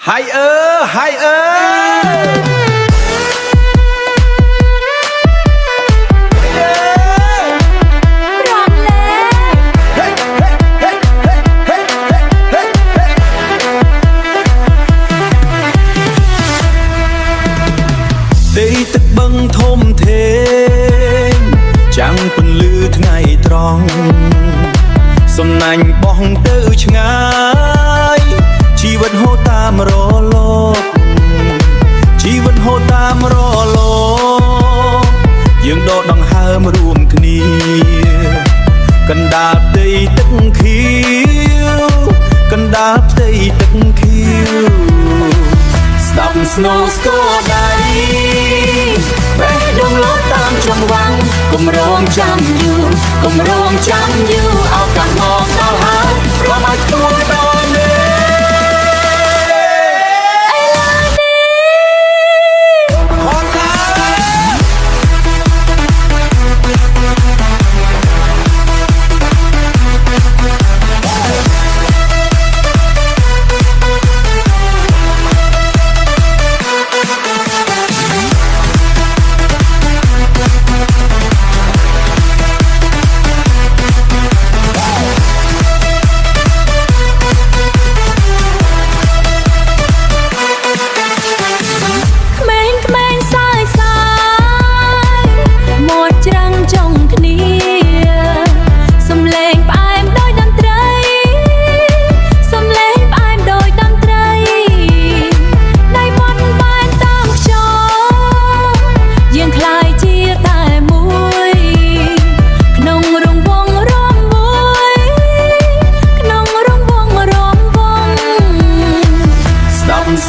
Hai haiទឹកបឹងធំធេងចាំងពន្លឺថ្ងៃត្រង់សំណាញ់បោះទៅឆ្ងាយជីវិតហូរតាមរលកជីវិតហូរតាមរលកយើងដកដង្ហើមរួមគ្នាកណ្ដាលផ្ទៃទឹកខៀវកណ្ដាលផ្ទៃទឹកខៀវស្ដាប់ស្នូស្គរដៃបេះដូងលោតតាមចង្វាំងកុំរងចាំយូរកុំរងចាំយូរឱកាសមកដល់ហើយព្រមឲ្យទួដល់នេះ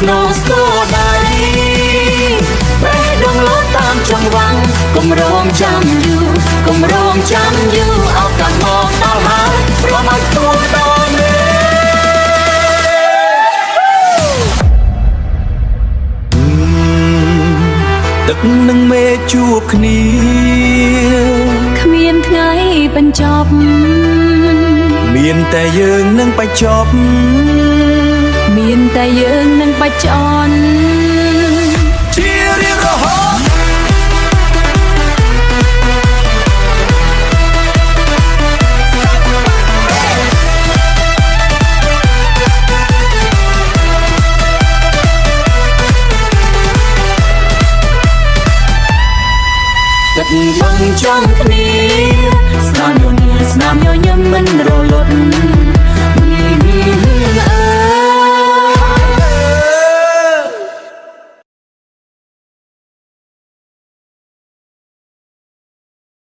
ស្នូស្គរដៃបេះដូងលោតតាមចង្វាំងកុំរងចាំយូរកុំរងចាំយូរឱកាសមកដល់ហើយព្រមឲ្យទួដល់នេះទឹកនឹងមេជួបគ្នាគ្មានថ្ងៃបញ្ចប់មានតែយើងនឹងបញ្ចប់មានតែយើងនឹងបច្ចុប្បន្នជារៀងរហូតទឹកបឹងចំគ្នាស្នាមញញឹមមិនរលត់